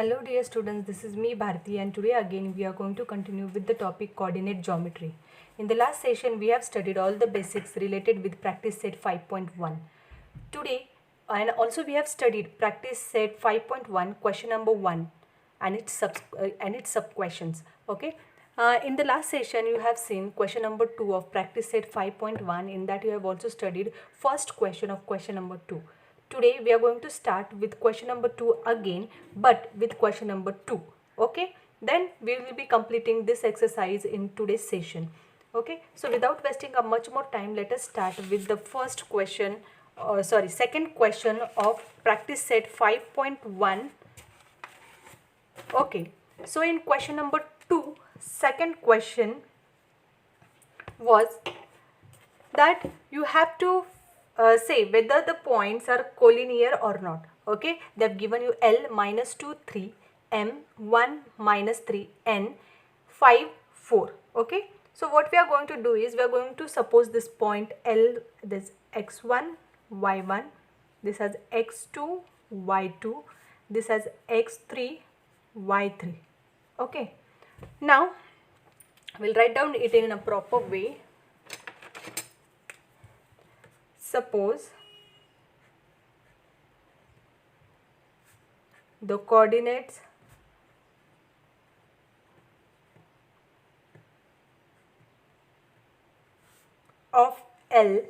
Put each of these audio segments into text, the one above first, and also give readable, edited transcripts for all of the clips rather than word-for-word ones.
Hello dear students, this is me Bharti and today again we are going to continue with the topic coordinate geometry. In the last session we have studied all the basics related with practice set 5.1. Today and also we have studied practice set 5.1 question number 1 and its sub questions. Okay. In the last session you have seen question number 2 of practice set 5.1. In that you have also studied first question of question number 2. Today we are going to start with question number 2 again, but with question number 2. Okay, then we will be completing this exercise in today's session. Okay, so without wasting up much more time, let us start with the first question, second question of practice set 5.1. Okay, so in question number 2, second question was that you have to say whether the points are collinear or not. Okay, they have given you L minus 2 3, M 1 minus 3, N 5 4. Okay, so what we are going to do is we are going to suppose this point L, this x1 y1, this has x2 y2, this has x3 y3. Okay, now we'll write down it in a proper way. Suppose the coordinates of L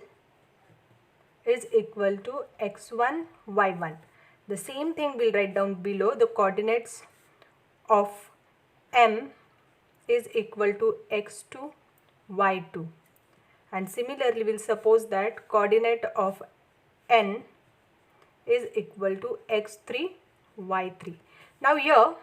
is equal to x1 y1. The same thing we'll write down below. The coordinates of M is equal to x2 y2. And similarly, we'll suppose that coordinate of N is equal to x3, y3. Now here,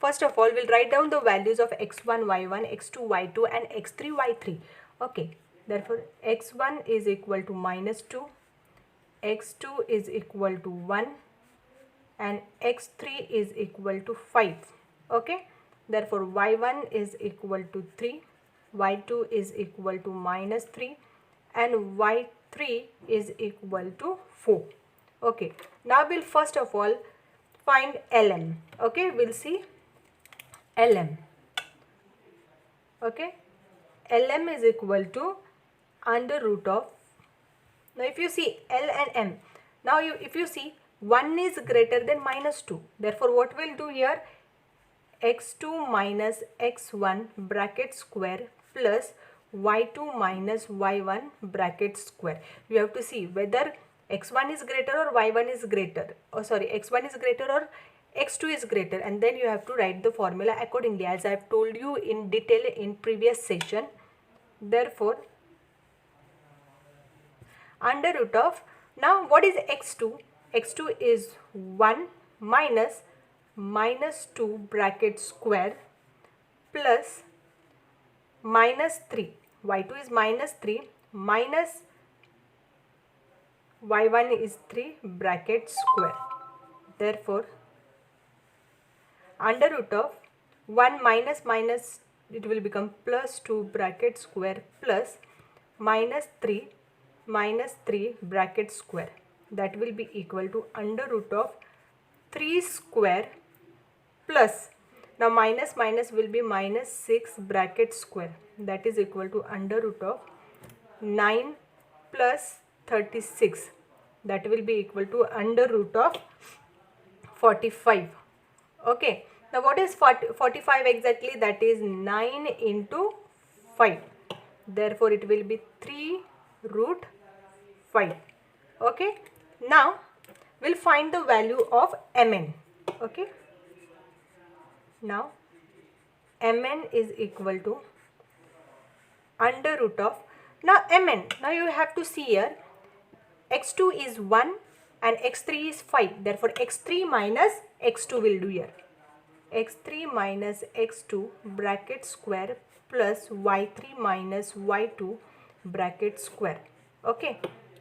first of all, we'll write down the values of x1, y1, x2, y2 and x3, y3. Okay, therefore, x1 is equal to minus 2, x2 is equal to 1 and x3 is equal to 5. Okay, therefore, y1 is equal to 3. y2 is equal to minus 3 and y3 is equal to 4. Okay, now we'll first of all find Lm. Okay, we'll see Lm. Okay, Lm is equal to under root of, now if you see L and M, now if you see 1 is greater than minus 2, therefore what we'll do here, x2 minus x1 bracket square plus y2 minus y1 bracket square. You have to see whether x1 is greater or y1 is greater, x1 is greater or x2 is greater, and then you have to write the formula accordingly as I have told you in detail in previous session. Therefore, under root of, now what is x2? x2 is 1 minus 2 bracket square plus minus 3, y2 is minus 3 minus y1 is 3 bracket square. Therefore, under root of 1 minus it will become plus 2 bracket square plus minus 3 bracket square, that will be equal to under root of 3 square plus, now minus will be minus 6 bracket square, that is equal to under root of 9 plus 36, that will be equal to under root of 45. Okay, now what is 45 exactly? That is 9 into 5. Therefore, it will be 3 root 5. Okay, now we'll find the value of Mn. Okay, now Mn is equal to under root of, now Mn, now you have to see here, x2 is 1 and x3 is 5, therefore x3 minus x2 will do here, x3 minus x2 bracket square plus y3 minus y2 bracket square. Okay,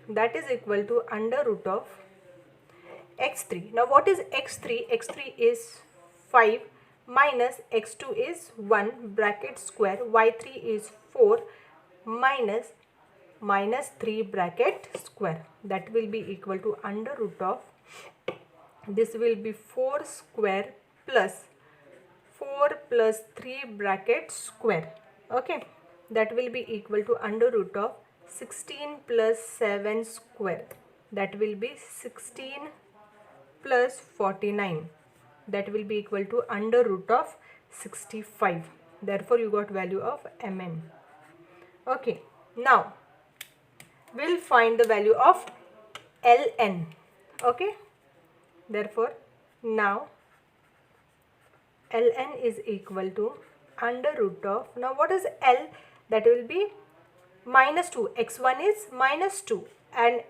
that is equal to under root of x3. Now what is x3? x3 is 5 minus x2 is 1 bracket square, y3 is 4 minus 3 bracket square, that will be equal to under root of, this will be 4 square plus 4 plus 3 bracket square. Okay, that will be equal to under root of 16 plus 7 square. That will be 16 plus 49. That will be equal to under root of 65. Therefore, you got value of mn. Okay, now we'll find the value of ln. Okay, therefore now ln is equal to under root of, now what is L? That will be minus 2. x1 is minus 2 and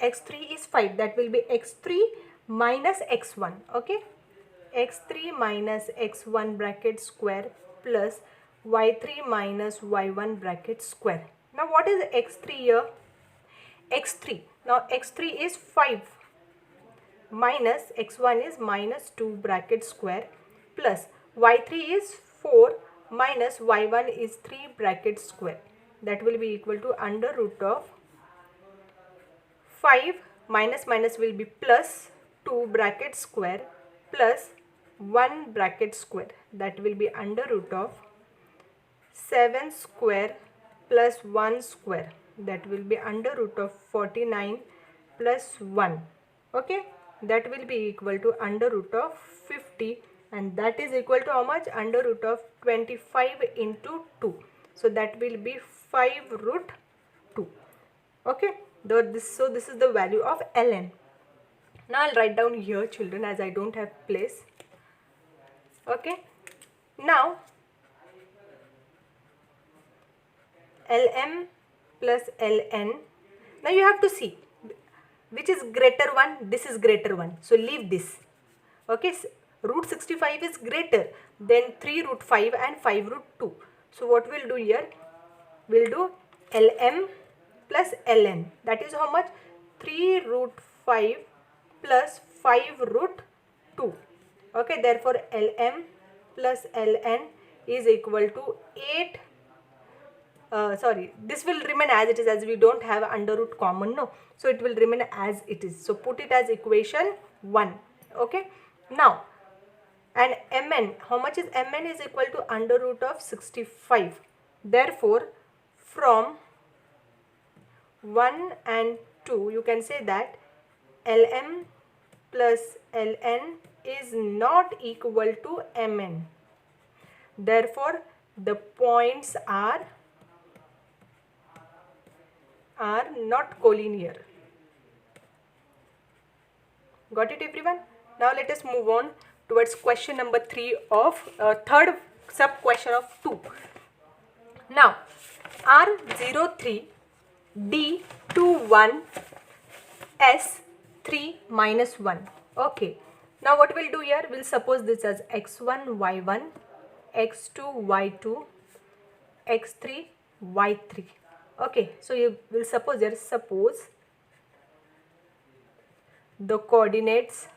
x3 is 5. That will be x3 minus x1. Okay, x3 minus x1 bracket square plus y3 minus y1 bracket square. Now what is x3 here? x3. Now x3 is 5 minus x1 is minus 2 bracket square plus y3 is 4 minus y1 is 3 bracket square. That will be equal to under root of 5 minus minus will be plus 2 bracket square plus 1 bracket square. That will be under root of 7 square plus 1 square. That will be under root of 49 plus 1. Okay, that will be equal to under root of 50, and that is equal to how much? Under root of 25 into 2. So that will be 5 root 2. Okay, so this is the value of ln. Now I'll write down here, children, as I don't have place. Okay, now lm plus ln. Now you have to see which is greater one. This is greater one, so leave this. Okay, root 65 is greater than 3 root 5 and 5 root 2. So what we'll do here? We'll do lm plus ln. That is how much? 3 root 5 plus 5 root 2. Okay, therefore lm plus ln is equal to 8. This will remain as it is, as we don't have under root common, no, so it will remain as it is. So put it as equation 1. Okay, now and mn, how much is mn? Is equal to under root of 65. Therefore from 1 and 2 you can say that lm plus ln is not equal to mn. Therefore the points are not collinear. Got it, everyone? Now let us move on towards question number 3 of third sub question of 2. Now R03 D21 S3 minus 1. Okay, now what we'll do here? We'll suppose this as x1 y1, x2 y2, x3 y3. Okay, so you will suppose here, suppose the coordinates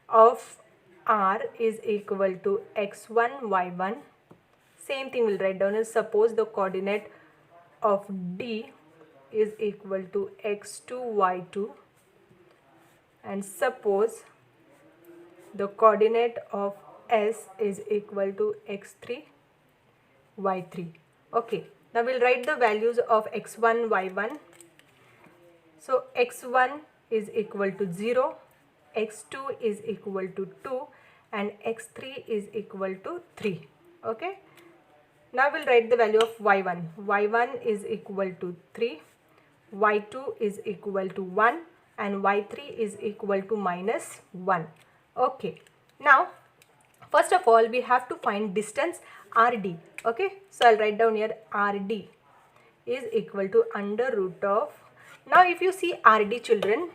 of R is equal to x1 y1. Same thing we'll write down as suppose the coordinate of D is equal to x2 y2, and suppose the coordinate of S is equal to x3 y3. Okay, now we'll write the values of x1 y1. So x1 is equal to 0, x2 is equal to 2, and x3 is equal to 3. Okay, now we'll write the value of y1. y1 is equal to 3, y2 is equal to 1, and y3 is equal to minus 1. Okay, now first of all we have to find distance RD. Okay, so I'll write down here RD is equal to under root of, now if you see RD, children,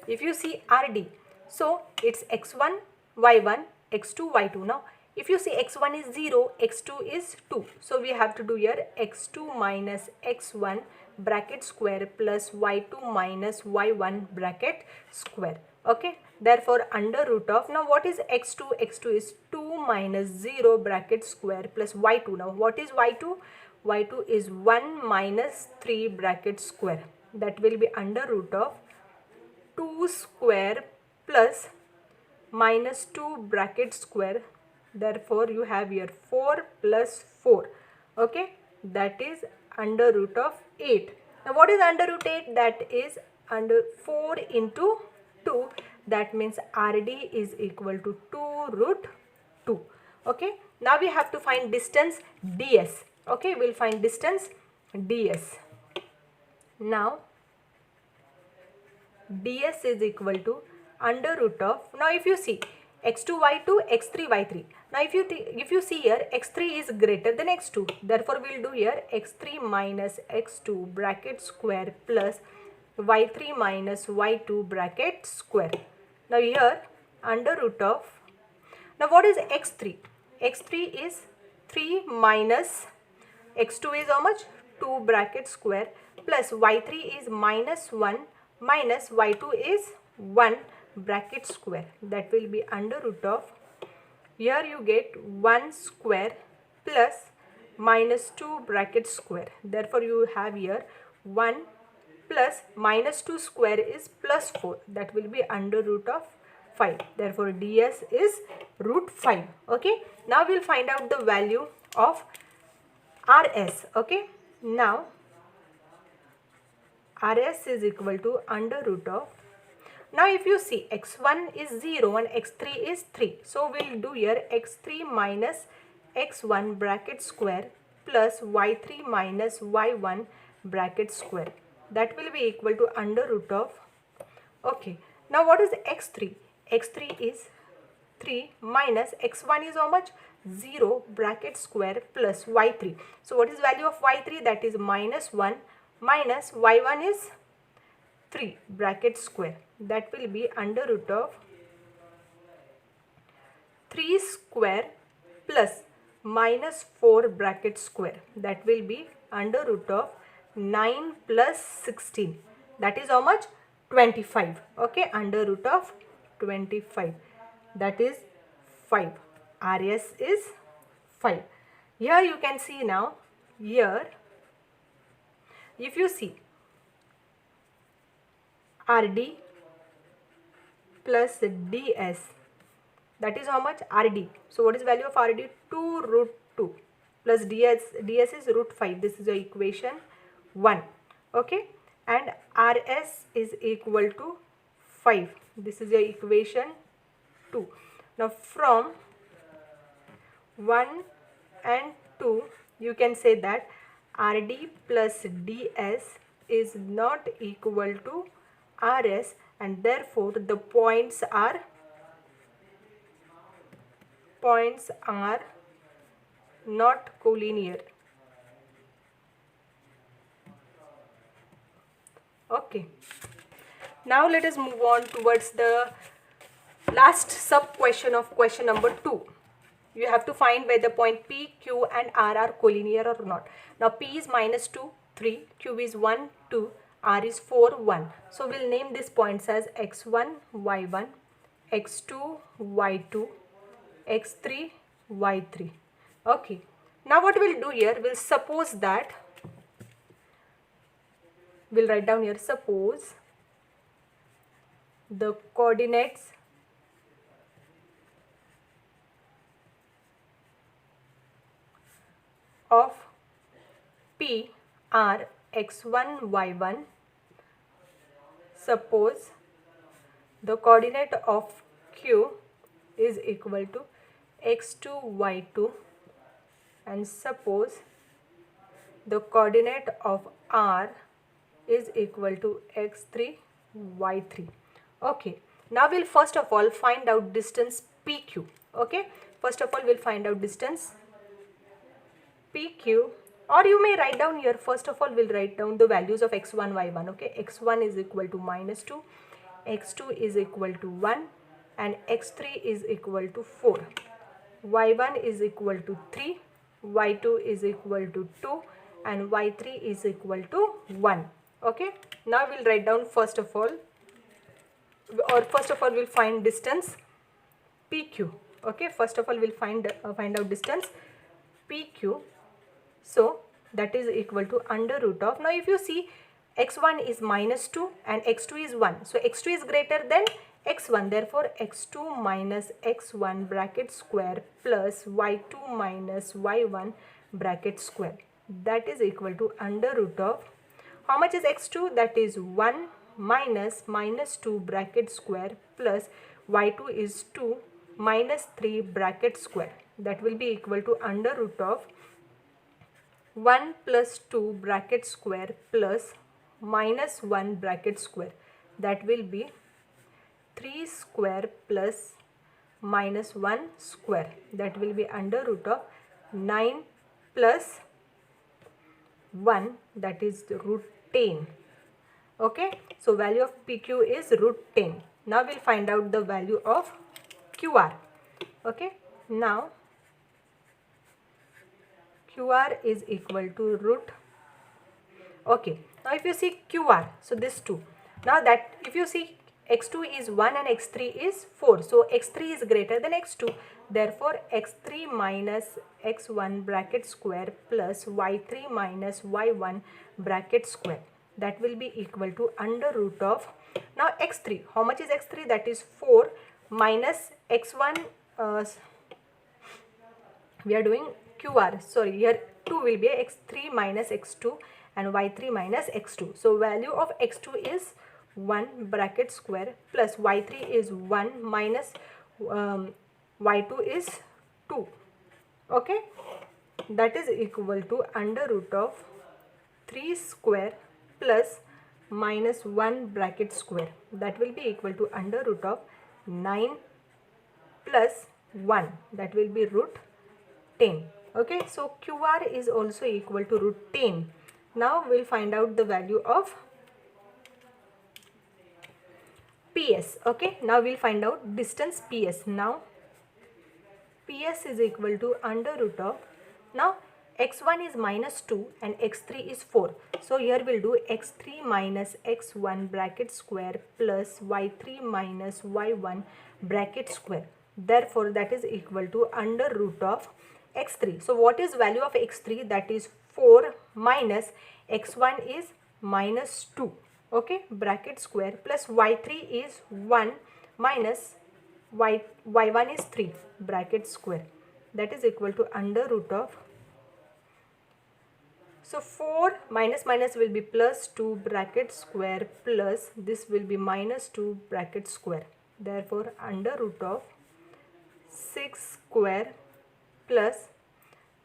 if you see RD, so it's x1 y1, x2 y2. Now if you see x1 is 0, x2 is 2, so we have to do here x2 minus x1 bracket square plus y2 minus y1 bracket square. Okay, therefore under root of, now what is x2? x2 is 2 minus 0 bracket square plus y2. Now what is y2? y2 is 1 minus 3 bracket square. that will be under root of 2 square plus minus 2 bracket square. Therefore you have here 4 plus 4. Okay, that is under root of 8. Now what is under root 8? That is under 4 into 2. That means RD is equal to 2 root 2. Okay, now we have to find distance DS. Okay, we'll find distance DS. Now ds is equal to under root of, now if you see x2 y2 x3 y3, now if you see here x3 is greater than x2, therefore we will do here x3 minus x2 bracket square plus y3 minus y2 bracket square. Now here under root of, now what is x3? x3 is 3 minus x2 is how much? 2 bracket square plus y3 is minus 1 minus y2 is 1 bracket square. That will be under root of, here you get 1 square plus minus 2 bracket square. Therefore you have here 1 plus minus 2 square is plus 4. That will be under root of 5. Therefore ds is root 5. Okay, now we'll find out the value of rs. Okay, now rs is equal to under root of, now if you see x1 is 0 and x3 is 3, so we'll do here x3 minus x1 bracket square plus y3 minus y1 bracket square. That will be equal to under root of, okay, now what is x3? x3 is 3 minus x1 is how much? 0 bracket square plus y3. So what is value of y3? That is minus 1 minus y1 is 3 bracket square. That will be under root of 3 square plus minus 4 bracket square. That will be under root of 9 plus 16. That is how much? 25. Okay, under root of 25. That is 5. RS is 5. Here you can see now, here if you see RD plus DS, that is how much? RD. So what is value of RD? 2 root 2 plus DS is root 5. This is the equation 1. Okay, and RS is equal to 5. This is the equation 2. Now from 1 and 2 you can say that RD plus DS is not equal to RS, and therefore the points are not collinear. Okay, now let us move on towards the last sub question of question number 2. You have to find whether point P, Q and R are collinear or not. Now P is minus 2, 3, Q is 1, 2, R is 4, 1. So we'll name these points as x1, y1, x2, y2, x3, y3. Okay. Now what we'll do here, we'll suppose that, we'll write down here, suppose the coordinates of P are x1, y1. Suppose the coordinate of Q is equal to x2, y2, and suppose the coordinate of R is equal to x3, y3. Okay, now we'll first of all find out distance PQ. Okay, first of all we'll find out distance PQ, or you may write down here, first of all we'll write down the values of x1, y1. Okay, x1 is equal to minus 2, x2 is equal to 1, and x3 is equal to 4. y1 is equal to 3, y2 is equal to 2, and y3 is equal to 1. Okay, now we'll write down first of all we'll find distance PQ. Okay, first of all we'll find out distance PQ. So that is equal to under root of, now if you see x1 is minus 2 and x2 is 1. So x2 is greater than x1. Therefore x2 minus x1 bracket square plus y2 minus y1 bracket square. That is equal to under root of, how much is x2? That is 1 minus 2 bracket square plus y2 is 2 minus 3 bracket square. That will be equal to under root of 1 plus 2 bracket square plus minus 1 bracket square. That will be 3 square plus minus 1 square. That will be under root of 9 plus 1, that is root 10. Okay, so value of PQ is root 10. Now we'll find out the value of QR. Okay, now QR is equal to root. Okay, now if you see QR, so this 2. Now that if you see x2 is 1 and x3 is 4. So x3 is greater than x2. Therefore x3 minus x1 bracket square plus y3 minus y1 bracket square. That will be equal to under root of, now x3, how much is x3? That is 4 minus x1, we are doing QR, sorry, here 2 will be x3 minus x2 and y3 minus x2. So value of x2 is 1 bracket square plus y3 is 1 minus y2 is 2. Okay, that is equal to under root of 3 square plus minus 1 bracket square. That will be equal to under root of 9 plus 1. That will be root 10. Okay, so QR is also equal to root 10. Now we'll find out the value of PS. Okay, now we'll find out distance PS. Now PS is equal to under root of, now x1 is minus 2 and x3 is 4. So here we'll do x3 minus x1 bracket square plus y3 minus y1 bracket square. Therefore that is equal to under root of x3. So what is value of x3? That is 4 minus x1 is minus 2. Okay, bracket square plus y3 is 1 minus y1 is 3 bracket square. That is equal to under root of, so 4 minus minus will be plus 2 bracket square plus this will be minus 2 bracket square. Therefore under root of 6 square plus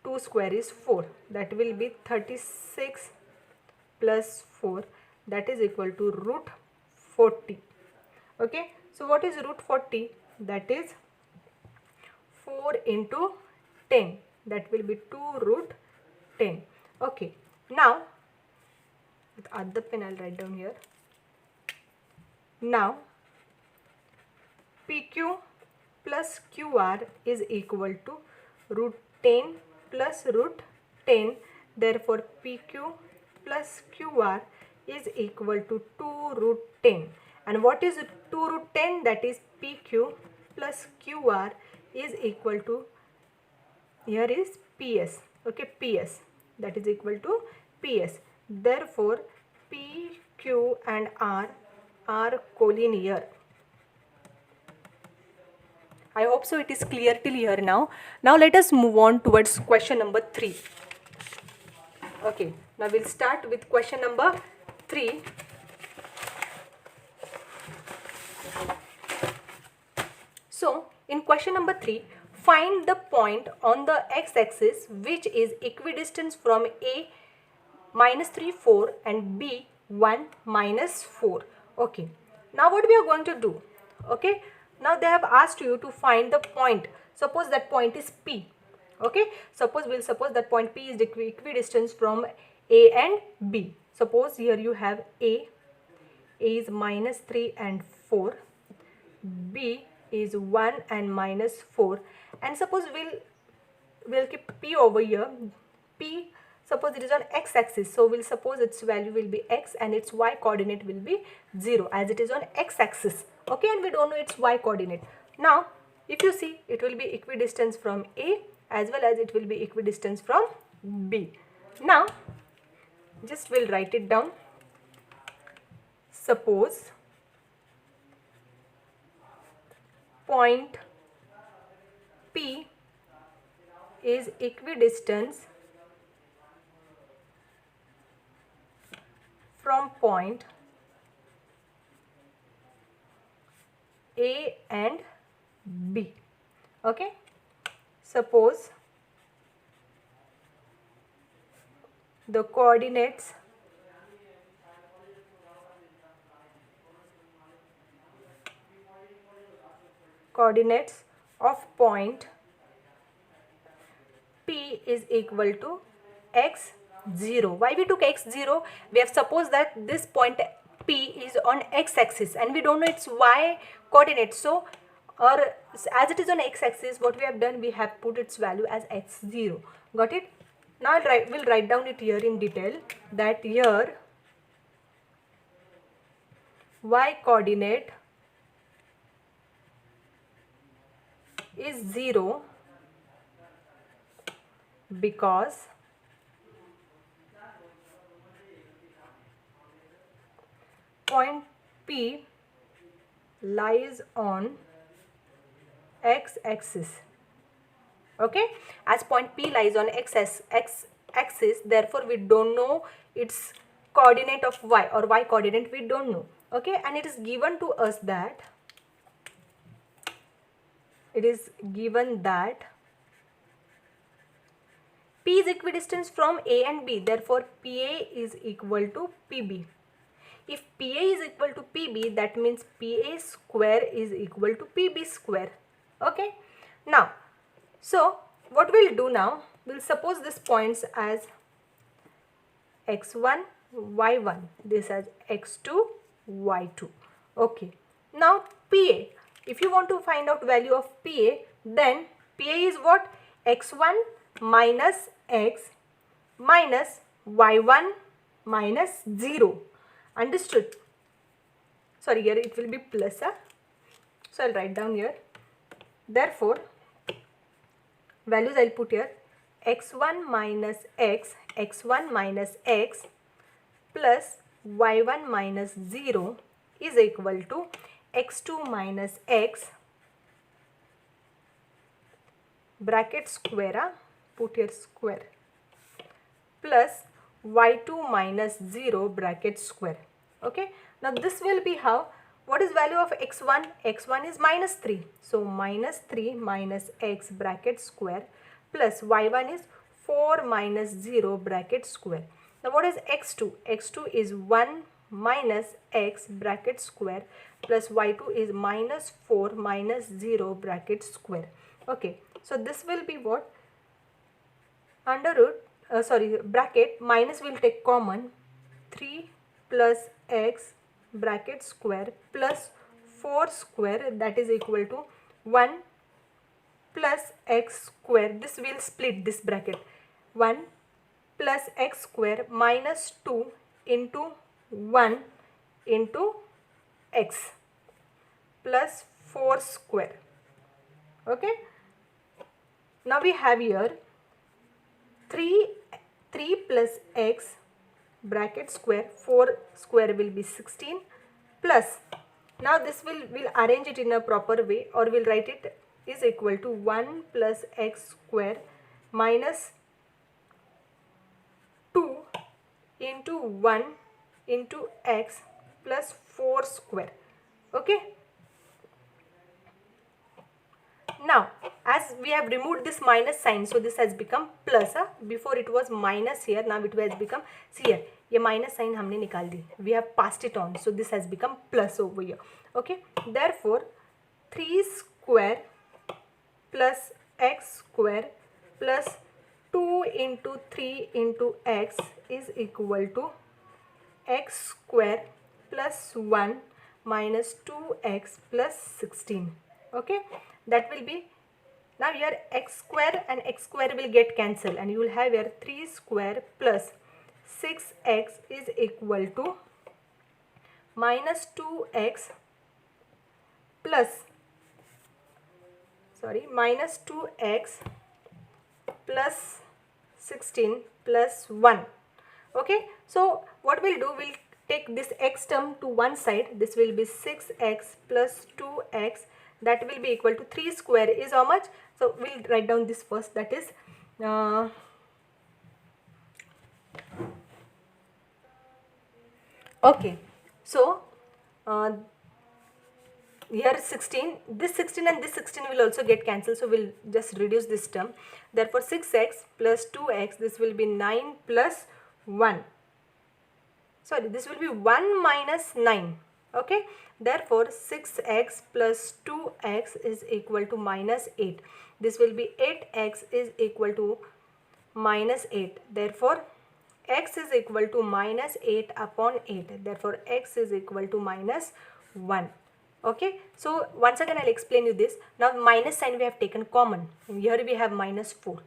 2 square is 4. That will be 36 plus 4. That is equal to root 40. Okay, so what is root 40? That is 4 into 10. That will be 2 root 10. Okay, now with other pen I'll write down here. Now PQ plus QR is equal to root 10 plus root 10. Therefore PQ plus QR is equal to 2 root 10. And what is 2 root 10? That is PQ plus QR is equal to, here is PS. Okay, PS. That is equal to PS. Therefore PQ and R are collinear. I hope so it is clear till here now. Now let us move on towards question number 3. Okay, now we'll start with question number 3. So in question number 3, find the point on the x-axis which is equidistant from A minus 3, 4 and B 1 minus 4. Okay, now what we are going to do? Okay, now they have asked you to find the point. Suppose that point is P. Okay, we'll suppose that point P is equidistant from A and B. Suppose here you have A is minus 3 and 4, B is 1 and minus 4, and suppose we'll keep P over here. P, suppose it is on x-axis, so we'll suppose its value will be x and its y coordinate will be 0 as it is on x-axis. Okay, and we don't know its y coordinate. Now if you see, it will be equidistant from A as well as it will be equidistant from B. Now just we'll write it down. suppose point P is equidistance from point A and B. Okay, suppose the coordinates of point P is equal to x0. Why we took x0? We have supposed that this point P is on x-axis and we don't know its y coordinate. So, or as it is on x-axis, what we have done, we have put its value as x0. Got it? Now we'll write down it here in detail, that here y coordinate is 0 because point P lies on x-axis. Okay, as point P lies on x-axis, therefore we don't know its coordinate of y, or y coordinate we don't know. Okay, and it is given to us that P is equidistant from A and B, therefore PA is equal to PB. If PA is equal to PB, that means PA square is equal to PB square. Okay, now so what we'll do now, we'll suppose this points as x1 y1, this as x2 y2. Okay, now PA, if you want to find out value of PA, then PA is what? x1 minus x minus y1 minus 0. Understood? Sorry, here it will be plus. So I'll write down here. Therefore, values I'll put here: x1 minus x plus y1 minus 0 is equal to x2 minus x bracket square, put here square, plus y2 minus 0 bracket square. Okay, now this will be how, what is value of x1? x1 is minus 3, so minus 3 minus x bracket square plus y1 is 4 minus 0 bracket square. Now what is x2? x2 is 1 minus x bracket square plus y2 is minus 4 minus 0 bracket square. Okay, so this will be what? Under root, bracket, minus will take common, 3 plus x bracket square plus 4 square, that is equal to 1 plus x square. This will split this bracket, 1 plus x square minus 2 into 1 into x plus 4 square. Okay, now we have here 3 plus x bracket square, 4 square will be 16 plus, now this we'll arrange it in a proper way, or we'll write it is equal to 1 plus x square minus 2 into 1 into x plus 4 square. Okay, now as we have removed this minus sign, so this has become plus. Before it was minus here, now it has become, see here, ये minus sign हमने निकाल दी, we have passed it on, so this has become plus over here. Okay, therefore 3 square plus x square plus 2 into 3 into x is equal to x square plus 1 minus 2x plus 16. Okay, that will be, now here x square and x square will get cancelled and you will have here 3 square plus 6x is equal to minus 2x plus, minus 2x plus 16 plus 1. Okay, so what we'll do, we'll take this x term to one side. This will be 6x plus 2x, that will be equal to 3 square is how much? So we'll write down this first, that is okay. So here 16, this 16 and this 16 will also get cancelled, so we'll just reduce this term. Therefore 6x plus 2x, this will be 9 plus 1. Sorry, this will be 1 minus 9. Okay, therefore 6x plus 2x is equal to minus 8. This will be 8x is equal to minus 8. Therefore x is equal to minus 8 upon 8. Therefore x is equal to minus 1. Okay, so once again I'll explain you this. Now minus sign we have taken common. Here we have minus 4.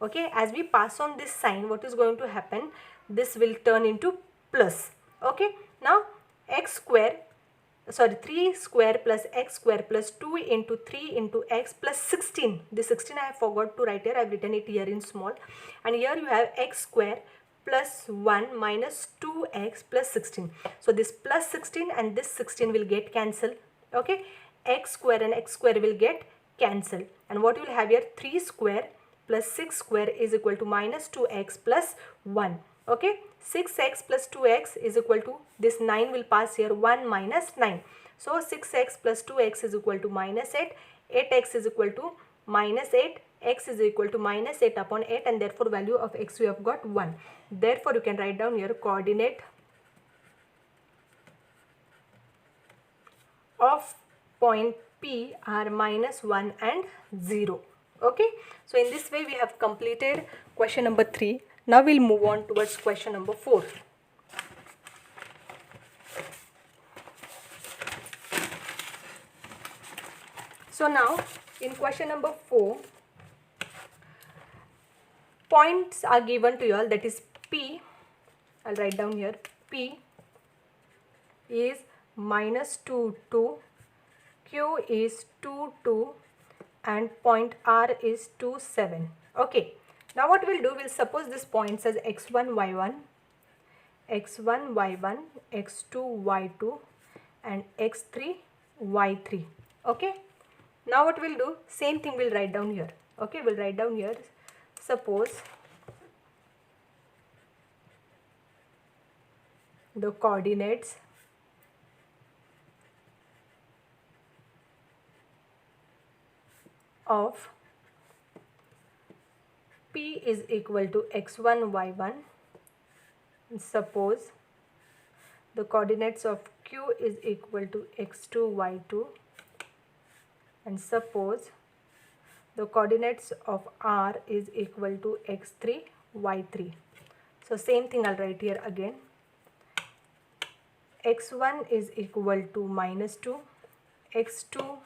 Okay, as we pass on this sign, what is going to happen? This will turn into plus. Okay, now x square, sorry, 3 square plus x square plus 2 into 3 into x plus 16. This 16 I have forgot to write here. I have written it here in small. And here you have x square plus 1 minus 2x plus 16. So this plus 16 and this 16 will get cancelled. Okay, x square and x square will get cancelled. And what you will have here? 3 square plus 6 square is equal to minus 2x plus 1. Okay, 6x plus 2x is equal to, this 9 will pass here, 1 minus 9. So 6x plus 2x is equal to minus 8. 8x is equal to minus 8. X is equal to minus 8 upon 8, and therefore value of x we have got 1. Therefore you can write down here coordinate of point P are minus 1 and 0. Okay, so in this way we have completed question number 3. Now we'll move on towards question number 4. So now in question number 4, points are given to you all, that is P, I'll write down here, P is minus 2, 2, Q is 2, 2, and point R is 2, 7. Okay, now what we'll do, we'll suppose this points as x1, y1, x1, y1, x2, y2, and x3, y3. Okay, now what we'll do, same thing we'll write down here. Okay, we'll write down here, suppose the coordinates of P is equal to x1, y1. Suppose the coordinates of Q is equal to x2, y2. And suppose the coordinates of R is equal to x3, y3. So same thing I'll write here again. x1 is equal to minus 2, x2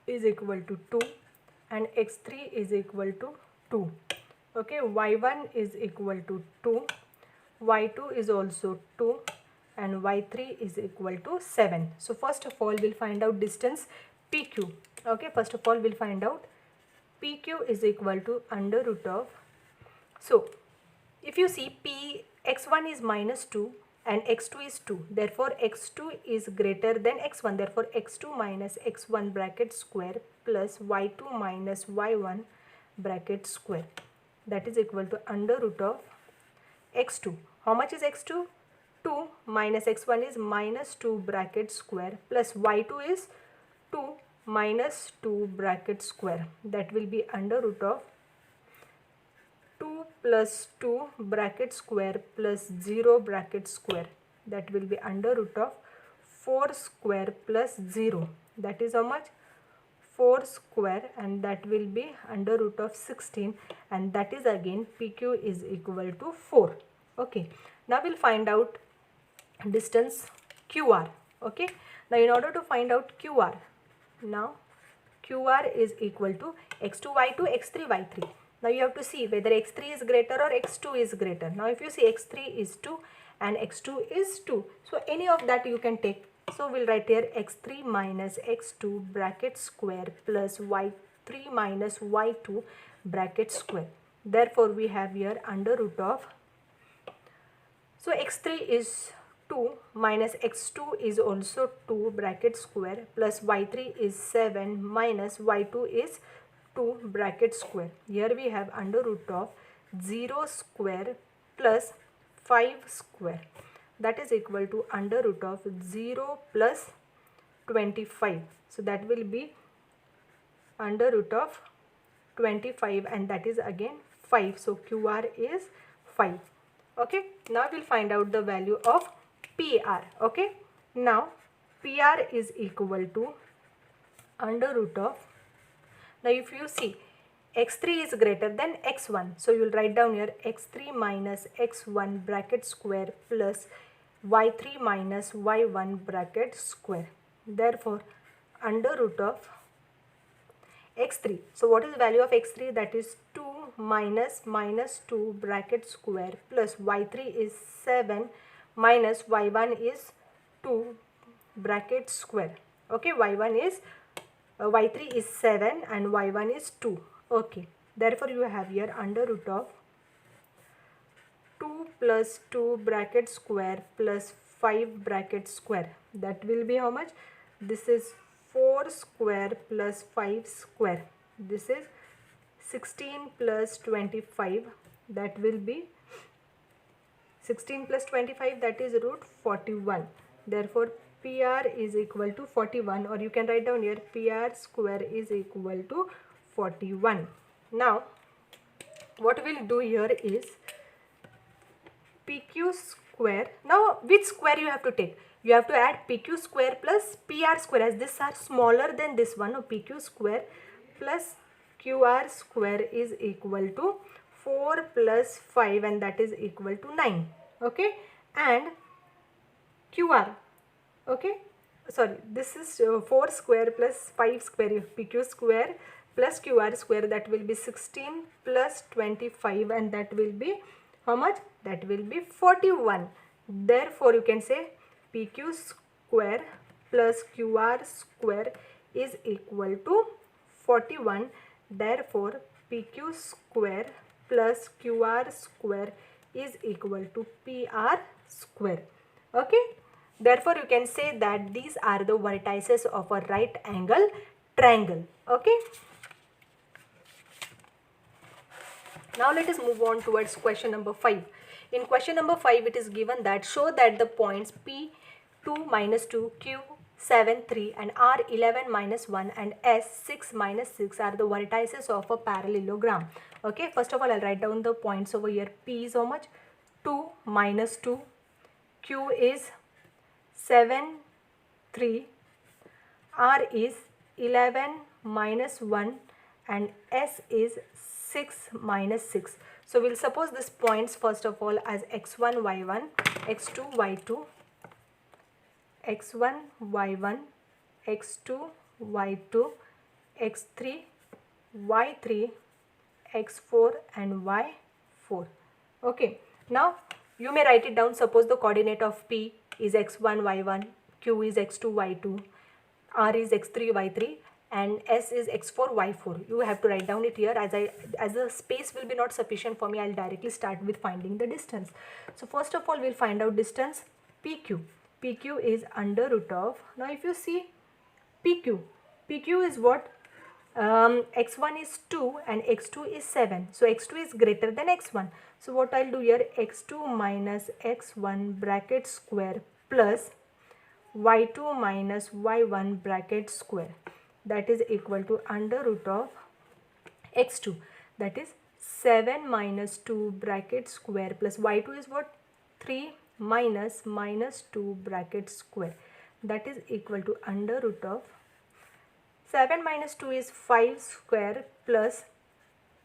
is equal to 2, and x3 is equal to 2. Okay, y1 is equal to 2, y2 is also 2, and y3 is equal to 7. So first of all we'll find out distance PQ. Okay, first of all we'll find out PQ is equal to under root of, so if you see P, x1 is minus 2 and x2 is 2, therefore x2 is greater than x1, therefore x2 minus x1 bracket square plus y2 minus y1 bracket square, that is equal to under root of x2. How much is x2? 2 minus x1 is minus 2 bracket square plus y2 is 2 minus 2 bracket square, that will be under root of 2 plus 2 bracket square plus 0 bracket square, that will be under root of 4 square plus 0, that is how much? 4 square, and that will be under root of 16, and that is again PQ is equal to 4. Okay, now we'll find out distance QR. Okay, now in order to find out QR, now QR is equal to x2, y2, x3, y3. Now you have to see whether x3 is greater or x2 is greater. Now if you see x3 is 2 and x2 is 2, so any of that you can take. So we'll write here x3 minus x2 bracket square plus y3 minus y2 bracket square. Therefore we have here under root of So x3 is 2 minus x2 is also 2 bracket square plus y3 is 7 minus y2 is 2 bracket square. Here we have under root of 0 square plus 5 square, that is equal to under root of 0 plus 25. So that will be under root of 25 and that is again 5. So QR is 5. Okay, now we'll find out the value of PR. Okay, now PR is equal to under root of, now if you see x3 is greater than x1, so you will write down here x3 minus x1 bracket square plus y3 minus y1 bracket square. Therefore under root of x3, so what is the value of x3? That is 2 minus 2 bracket square plus y3 is 7 minus y1 is 2 bracket square. Okay, y1 is y3 is 7 and y1 is 2. Okay, therefore you have here under root of 2 plus 2 bracket square plus 5 bracket square, that will be how much? This is 4 square plus 5 square. This is 16 plus 25, that will be 16 plus 25, that is root 41. Therefore PR is equal to 41, or you can write down here PR square is equal to 41. Now what we'll do here is PQ square. Now which square you have to take? You have to add PQ square plus PR square, as these are smaller than this one. Now PQ square plus QR square is equal to 4 plus 5 and that is equal to 9. Okay, and QR, okay, sorry, this is 4 square plus 5 square, PQ square plus QR square, that will be 16 plus 25 and that will be how much? That will be 41. Therefore you can say PQ square plus QR square is equal to 41. Therefore PQ square plus QR square is equal to PR square. Okay, therefore you can say that these are the vertices of a right angle triangle. Okay, now let us move on towards question number 5. In question number 5 it is given that show that the points P2 minus 2, Q7 3 and R11 minus 1 and S6 minus 6 are the vertices of a parallelogram. Okay, first of all I'll write down the points over here. P is how much? 2 minus 2, Q is 7 3, R is 11 minus 1 and S is 6 minus 6. So we'll suppose these points first of all as x1 y1, x2 y2, x1 y1, x2 y2, x3 y3, x4 and y4. Okay, now you may write it down. Suppose the coordinate of P is x1 y1, Q is x2 y2, R is x3 y3 and S is x4 y4. You have to write down it here. As the space will be not sufficient for me, I'll directly start with finding the distance. So first of all we'll find out distance PQ. PQ is under root of, now if you see PQ is what? X1 is 2 and x2 is 7. So x2 is greater than x1. So what I'll do here, x2 minus x1 bracket square plus y2 minus y1 bracket square, that is equal to under root of x2, that is 7 minus 2 bracket square plus y2 is what? 3 minus 2 bracket square, that is equal to under root of 7 minus 2 is 5 square plus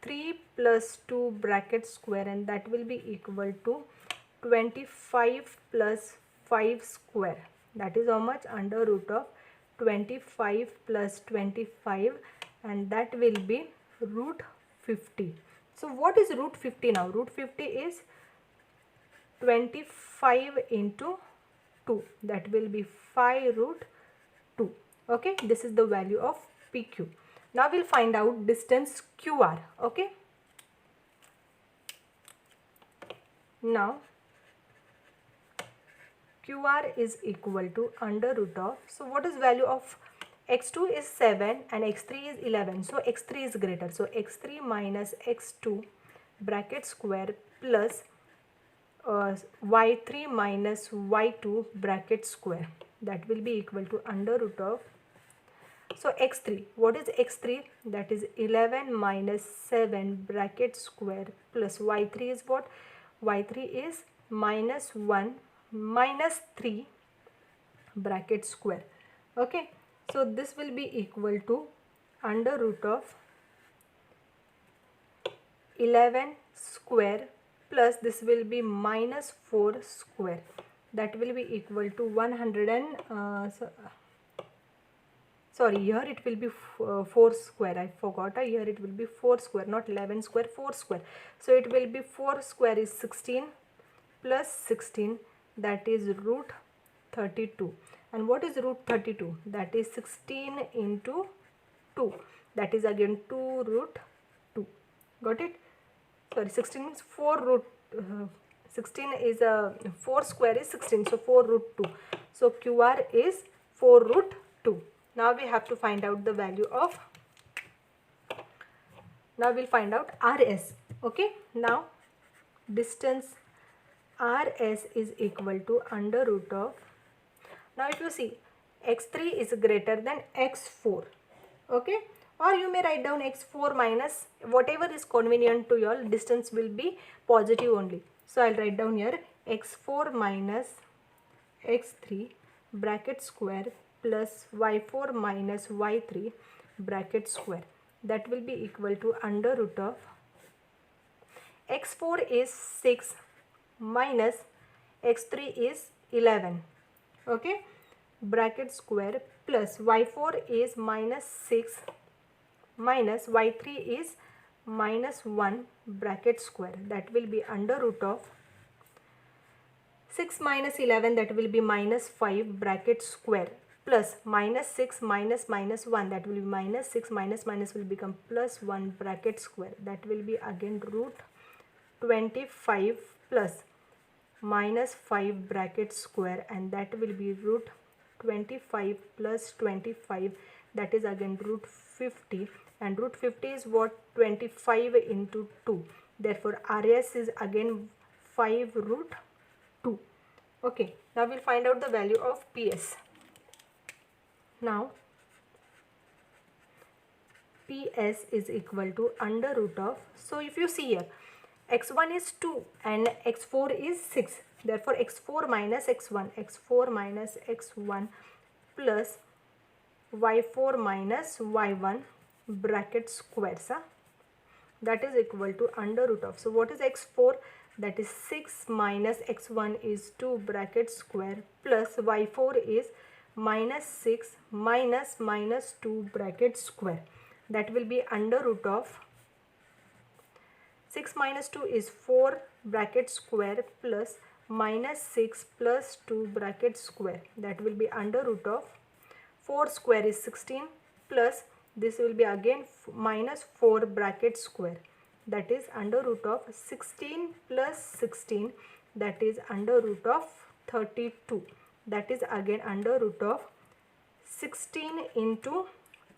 3 plus 2 bracket square and that will be equal to 25 plus 5 square, that is how much? Under root of 25 plus 25 and that will be root 50. So what is root 50 now? Root 50 is 25 into 2, that will be 5 root 2. Okay, this is the value of PQ. Now we'll find out distance QR. Okay, now QR is equal to under root of, so what is value of x2 is 7 and x3 is 11, so x3 is greater, so x3 minus x2 bracket square plus y3 minus y2 bracket square, that will be equal to under root of, so x3, what is x3, that is 11 minus 7 bracket square plus y3 is what, y3 is minus 1 minus 3 bracket square. Okay, so this will be equal to under root of 11 square plus this will be minus 4 square, that will be equal to 100 and sorry, here it will be 4 square, I forgot, here it will be 4 square, not 11 square, 4 square, so it will be 4 square is 16 plus 16, that is root 32, and what is root 32, that is 16 into 2, that is again 2 root 2, got it, sorry 16 is 4 root 16 is 4 square is 16, so 4 root 2, so QR is 4 root 2. Now we have to find out the value of, now we'll find out RS. Okay, now distance RS is equal to under root of, now if you see x3 is greater than x4, okay, or you may write down x4 minus, whatever is convenient to you all, distance will be positive only, so I'll write down here x4 minus x3 bracket square plus y4 minus y3 bracket square, that will be equal to under root of, x4 is 6 minus x3 is 11, okay, bracket square plus y4 is minus 6 minus y3 is minus 1 bracket square, that will be under root of 6 minus 11, that will be minus 5 bracket square plus minus 6 minus minus 1, that will be minus 6 minus minus will become plus 1 bracket square, that will be again root 25 plus minus 5 bracket square, and that will be root 25 plus 25, that is again root 50, and root 50 is what, 25 into 2, therefore RS is again 5 root 2. Okay, now we'll find out the value of PS. Now PS is equal to under root of, so if you see here x1 is 2 and x4 is 6, therefore x4 minus x1, x4 minus x1 plus y4 minus y1 bracket squares, that is equal to under root of, so what is x4, that is 6 minus x1 is 2 bracket square plus y4 is minus 6 minus minus 2 bracket square, that will be under root of 6 minus 2 is 4 bracket square plus minus 6 plus 2 bracket square, that will be under root of 4 square is 16 plus this will be again minus 4 bracket square, that is under root of 16 plus 16, that is under root of 32, that is again under root of 16 into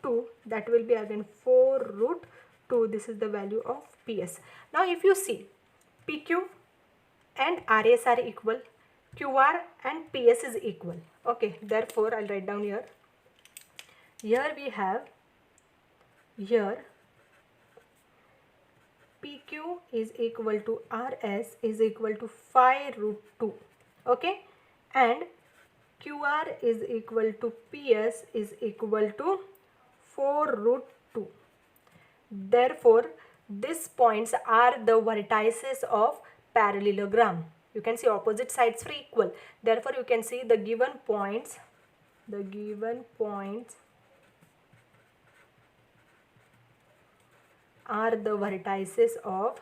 2, that will be again 4 root 2, this is the value of PS. Now if you see PQ and RS are equal, QR and PS is equal, okay, therefore I'll write down here, here we have, here PQ is equal to RS is equal to 5 root 2, okay, and QR is equal to PS is equal to 4 root 2. Therefore, these points are the vertices of parallelogram. You can see opposite sides are equal. Therefore, you can see the given points are the vertices of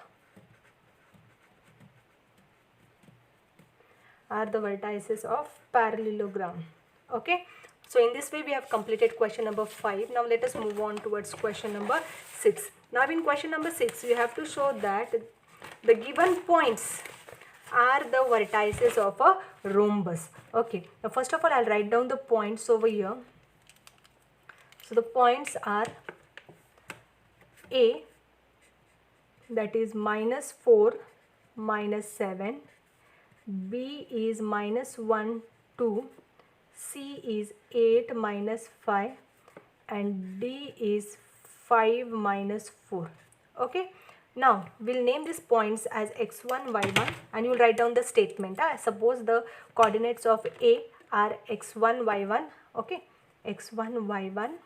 parallelogram. Okay, so in this way we have completed question number 5. Now let us move on towards question number 6. Now in question number 6 you have to show that the given points are the vertices of a rhombus. Okay, now first of all I'll write down the points over here. So the points are A, that is -4, -7, B is -1, 2, C is 8, -5, and D is 5, -4. Okay, now we'll name these points as x1, y1, and you'll write down the statement. Suppose the coordinates of A are x1, y1, okay, x1, y1,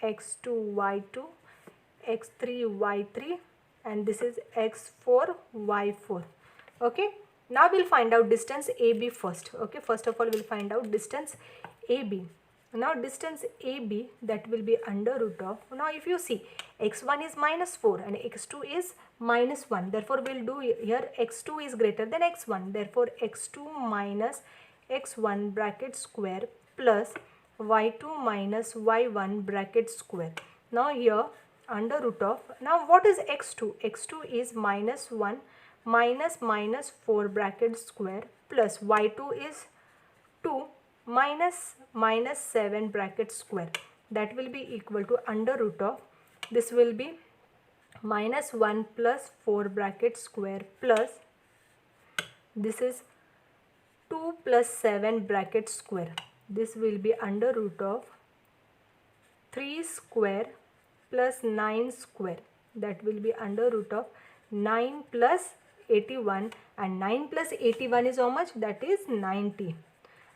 x2, y2, x3, y3, and this is x4, y4. Okay, now we'll find out distance AB first. Okay, first of all we'll find out distance AB. Now distance AB, that will be under root of, now if you see, x1 is -4 and x2 is -1, therefore we'll do here x2 is greater than x1, therefore x2 minus x1 bracket square plus y2 minus y1 bracket square. Now here under root of, now what is x2? x2 is -1 minus -4 bracket square plus y2 is 2 minus -7 bracket square, that will be equal to under root of, this will be -1 plus 4 bracket square plus this is 2 plus 7 bracket square, this will be under root of 3 square plus 9 square, that will be under root of 9 plus 81, and 9 plus 81 is how much? That is 90.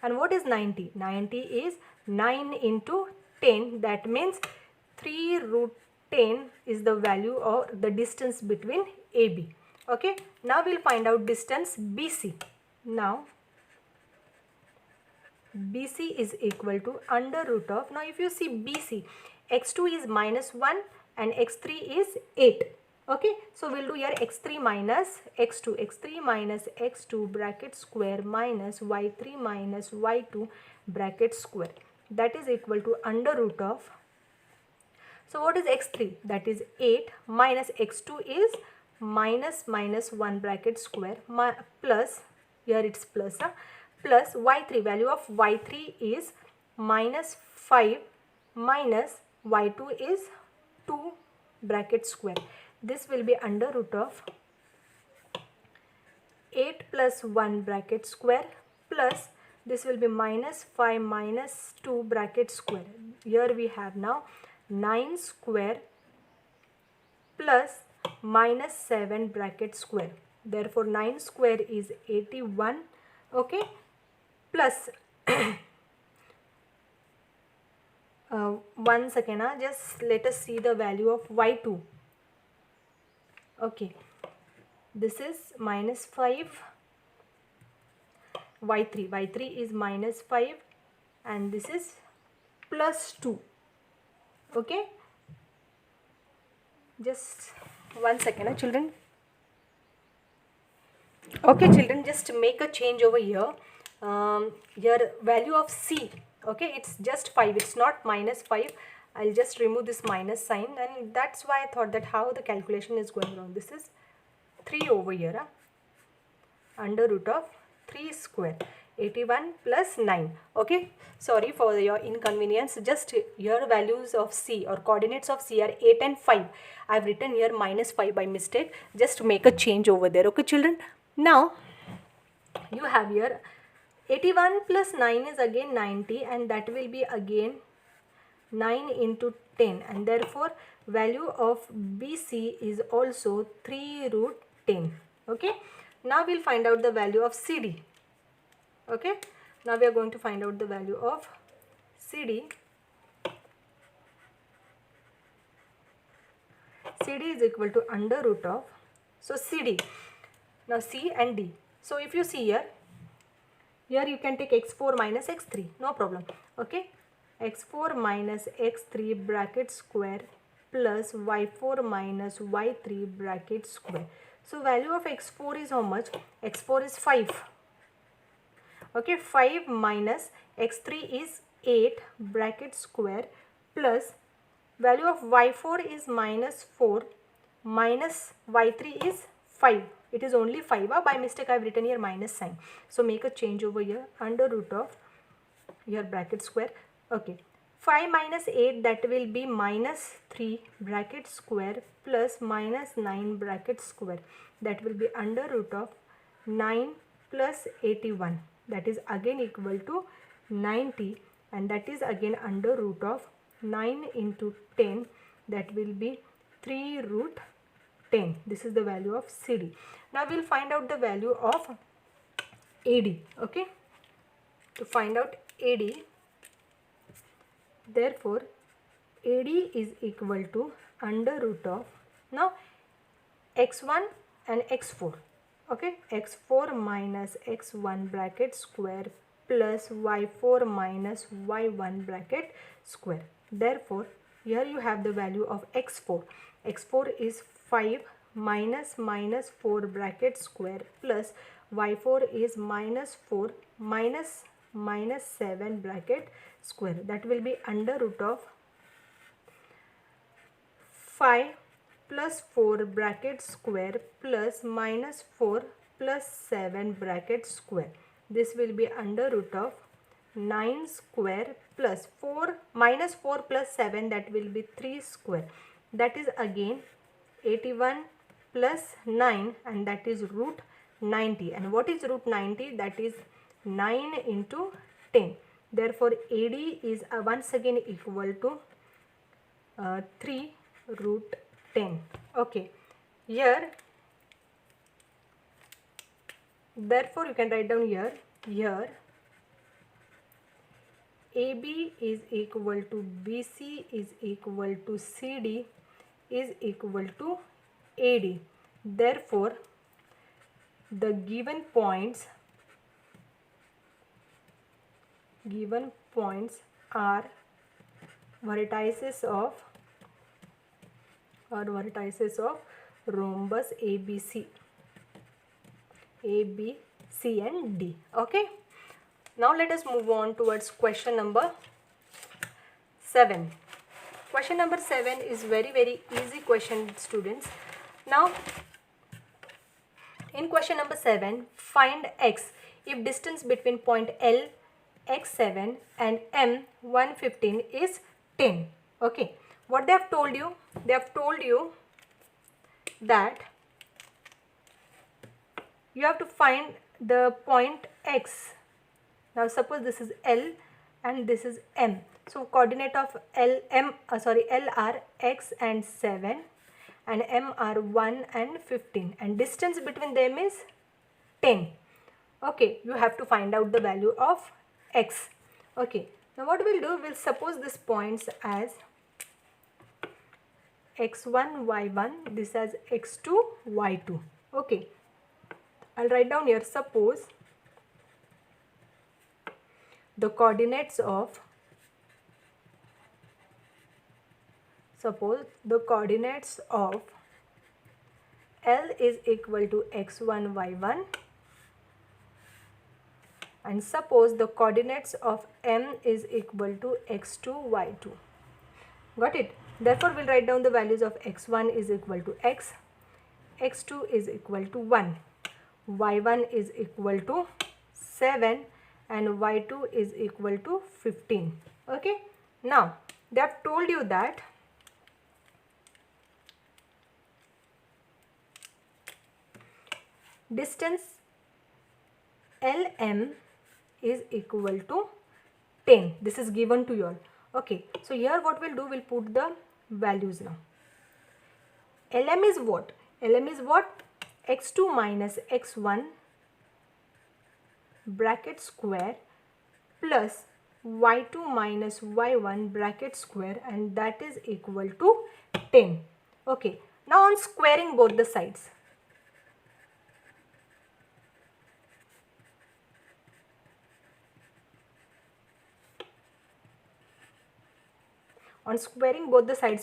And what is 90? 90 is 9 into 10, that means 3 root 10 is the value or the distance between AB. Okay, now we'll find out distance BC. Now BC is equal to under root of, now if you see BC, x2 is -1 and x3 is 8. Okay, so we'll do here x3 minus x2, x3 minus x2 bracket square minus y3 minus y2 bracket square, that is equal to under root of, so what is x3? That is 8 minus x2 is -1 bracket square plus, here it's plus, plus y3, value of y3 is -5 minus y2 is 2 bracket square, this will be under root of 8 plus 1 bracket square plus this will be -5 minus 2 bracket square, here we have now 9 square plus -7 bracket square, therefore 9 square is 81. Okay, plus 1 second, just let us see the value of y2. Okay, this is -5, y3 is -5 and this is +2. Okay, just 1 second, children. Okay children, just make a change over here. Your value of C, okay, it's just 5, it's not -5. I'll just remove this minus sign, and that's why I thought that how the calculation is going wrong. This is 3 over here, under root of 3 square, 81 plus 9. Okay, sorry for your inconvenience. Just your values of C or coordinates of C are 8 and 5. I've written here -5 by mistake. Just make a change over there. Okay children, now you have here 81 plus 9 is again 90, and that will be again 9 into 10, and therefore value of BC is also 3 root 10. Okay, now we'll find out the value of CD. Okay, now we are going to find out the value of CD. CD is equal to under root of, so CD, now C and D. So if you see here you can take x4 minus x3, no problem. Okay, x4 minus x3 bracket square plus y4 minus y3 bracket square. So value of x4 is how much? x4 is 5. Okay, 5 minus x3 is 8 bracket square plus value of y4 is -4 minus y3 is 5. It is only 5. By mistake I have written here minus sign. So make a change over here, under root of your bracket square. Okay, 5 minus 8, that will be minus 3 bracket square plus minus 9 bracket square. That will be under root of 9 plus 81. That is again equal to 90, and that is again under root of 9 into 10. That will be 3 root 10. This is the value of CD. Now we will find out the value of AD. Okay, to find out AD, therefore AD is equal to under root of, now x1 and x4. Okay, x4 minus x1 bracket square plus y4 minus y1 bracket square. Therefore here you have the value of x4. x4 is 5 minus minus 4 bracket square plus y4 is minus 4 minus minus 7 bracket square. That will be under root of 5 plus 4 bracket square plus minus 4 plus 7 bracket square. This will be under root of 9 square plus 4 minus 4 plus 7, that will be 3 square. That is again 81 plus 9, and that is root 90. And what is root 90? That is 9 into 10. Therefore AD is once again equal to 3 root 10. Okay, here therefore you can write down here AB is equal to BC is equal to CD is equal to AD. Therefore the given points are vertices of rhombus ABC and D. Okay, now let us move on towards question number 7. Question number 7 is very easy question, students. Now in question number 7, find x if distance between point L x7 and M 115 is 10. Okay, what they have told you? They have told you that you have to find the point x. Now suppose this is L and this is M. So coordinate of L are x and 7 and M are 1 and 15, and distance between them is 10. Okay, you have to find out the value of x. Okay, now what we'll do, we'll suppose this points as x1 y1, this as x2 y2. Okay, I'll write down here, suppose the coordinates of L is equal to x1 y1, and suppose the coordinates of M is equal to x2 y2. Got it? Therefore we'll write down the values of x1 is equal to x, x2 is equal to 1, y1 is equal to 7, and y2 is equal to 15. Okay, now they have told you that distance LM is equal to 10. This is given to you all. Okay, so here what we'll do, we'll put the values now. LM is what? LM is what? x2 minus x1 bracket square plus y2 minus y1 bracket square, and that is equal to 10. Okay, now on squaring both the sides,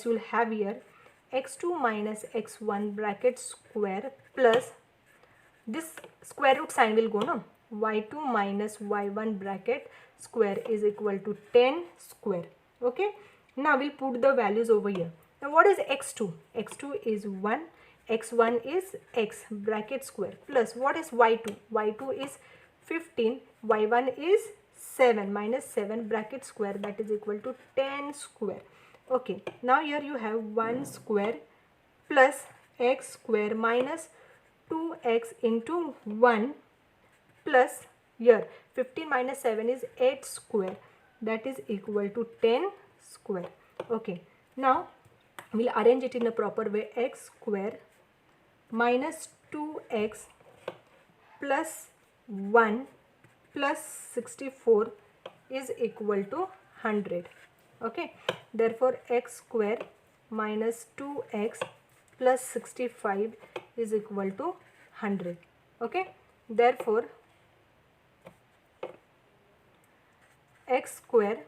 you will have here x2 minus x1 bracket square plus this square root sign will go, no, y2 minus y1 bracket square is equal to 10 square. Okay, now we'll put the values over here. Now what is x2? x2 is 1, x1 is x bracket square plus what is y2? y2 is 15, y1 is 7 minus 7 bracket square, that is equal to 10 square. Okay, now here you have 1 square plus x square minus 2x into 1 plus here 15 minus 7 is 8 square, that is equal to 10 square. Okay, now we'll arrange it in a proper way. X square minus 2x plus 1 plus 64 is equal to 100. Okay, therefore x square minus 2x plus 65 is equal to 100. Okay, therefore x square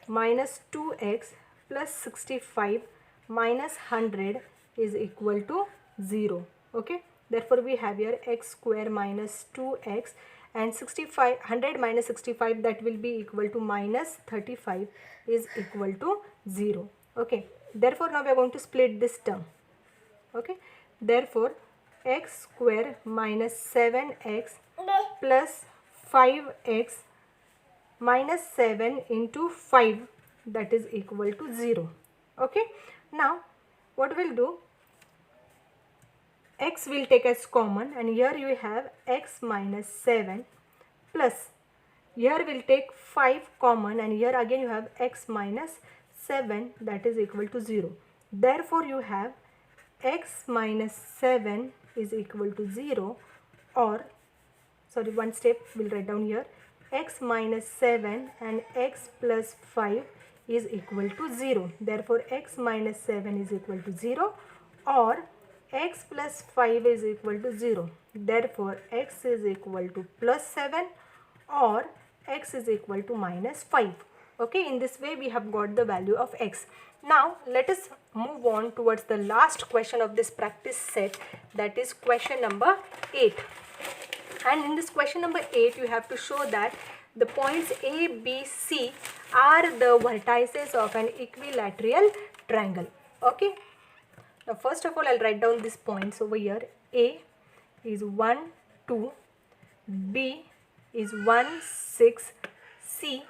minus 2x plus 65 minus 100 is equal to 0. Okay, therefore we have here x square minus 2x and 65, 100 minus 65, that will be equal to minus 35 is equal to 0. Okay, therefore now we are going to split this term. Okay, therefore x square minus 7x plus 5x minus 7 into 5, that is equal to 0. Okay, now what we'll do, x will take as common and here you have x minus 7 plus here we'll take 5 common and here again you have x minus 7, that is equal to 0. Therefore you have x minus 7 is equal to 0, or sorry, one step we'll write down here, x minus 7 and x plus 5 is equal to 0. Therefore x minus 7 is equal to 0 or x plus 5 is equal to 0. Therefore x is equal to plus 7 or x is equal to minus 5. Okay, in this way we have got the value of x. Now let us move on towards the last question of this practice set, that is question number 8. And in this question number 8 you have to show that the points A, B, C are the vertices of an equilateral triangle. Okay, now first of all I'll write down these points over here. A is 1, 2, B is 1, 6, C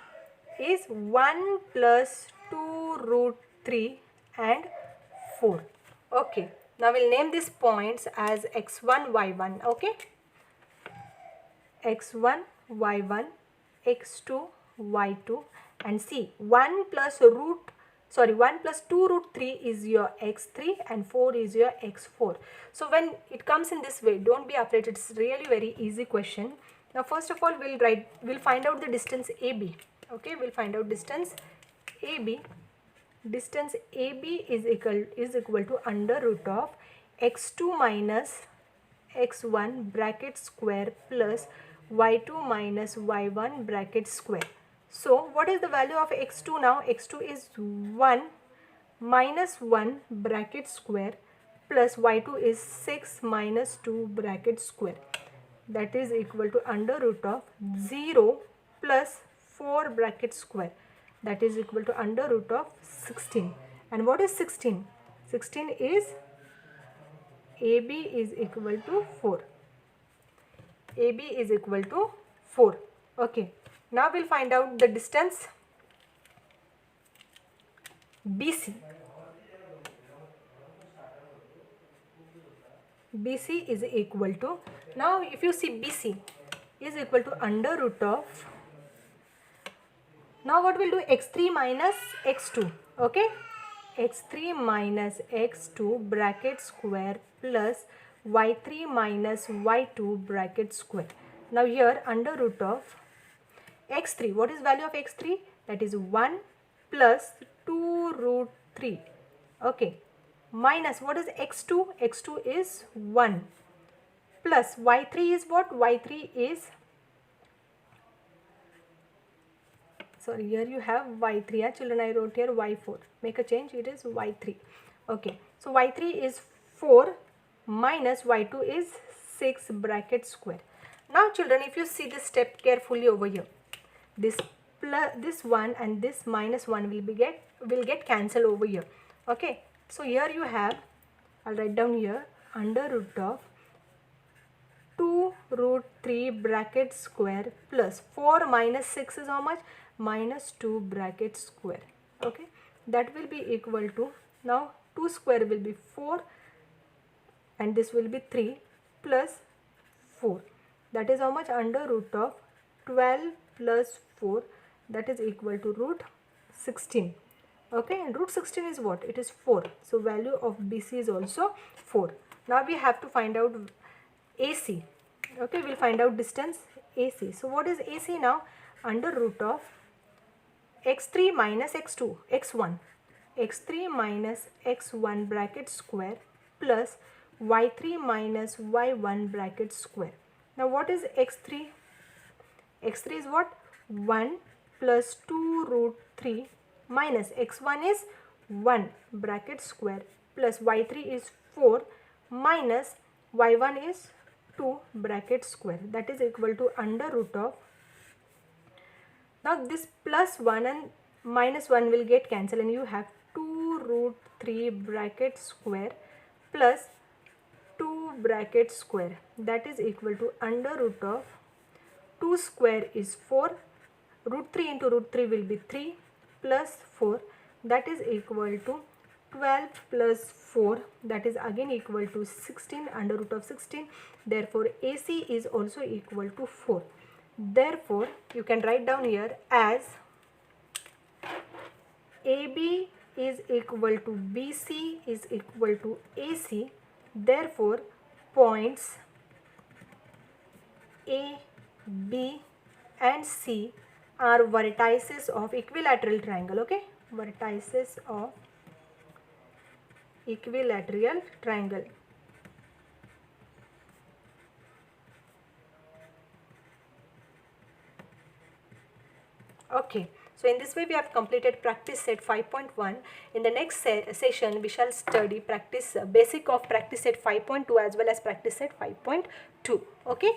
is 1 plus 2 root 3 and 4. Okay, now we'll name these points as x1, y1. Okay, x1, y1, x2, y2 and C. 1 plus 2 root 3 is your x3 and 4 is your x4. So when it comes in this way, don't be afraid, it's really very easy question. Now first of all we'll find out the distance AB. Okay, we'll find out distance AB. Distance AB is equal to under root of x2 minus x1 bracket square plus y2 minus y1 bracket square. So what is the value of x2 now? x2 is 1 minus 1 bracket square plus y2 is 6 minus 2 bracket square, that is equal to under root of 0 plus 4 bracket square, that is equal to under root of 16. And what is 16? 16 is AB is equal to 4. AB is equal to 4. Okay, now we'll find out the distance BC. BC is equal to, now if you see BC is equal to under root of, now what we'll do, x3 minus x2. Okay, x3 minus x2 bracket square plus y3 minus y2 bracket square. Now here under root of x3, what is value of x3? That is 1 plus 2 root 3. Okay, minus what is x2? x2 is 1 plus y3 is what? y3 is, sorry, here you have y3. Children, I wrote here y4. Make a change, it is y3. Okay, so y3 is 4 minus y2 is 6 bracket square. Now children, if you see this step carefully over here, this plus this 1 and this minus 1 will get cancelled over here. Okay, so here you have, I'll write down here under root of 2 root 3 bracket square plus 4 minus 6 is how much? Minus 2 bracket square. Okay, that will be equal to, now 2 square will be 4 and this will be 3 plus 4. That is how much? Under root of 12 plus 4, that is equal to root 16. Okay, and root 16 is what? It is 4. So value of BC is also 4. Now we have to find out AC. Okay, we'll find out distance AC. So what is AC now? Under root of x3 minus x2, x1, x3 minus x1 bracket square plus y3 minus y1 bracket square. Now what is x3? x3 is what? 1 plus 2 root 3 minus x1 is 1 bracket square plus y3 is 4 minus y1 is 2 bracket square, that is equal to under root of, now this plus 1 and minus 1 will get cancelled and you have 2 root 3 bracket square plus 2 bracket square, that is equal to under root of 2 square is 4, root 3 into root 3 will be 3 plus 4, that is equal to 12 plus 4, that is again equal to 16 under root of 16. Therefore AC is also equal to 4. Therefore you can write down here as AB is equal to BC is equal to AC. Therefore points A, B and C are vertices of equilateral triangle. Okay, vertices of equilateral triangle. Okay, so in this way we have completed practice set 5.1. In the next session we shall study practice basic of practice set 5.2 as well as practice set 5.2. Okay.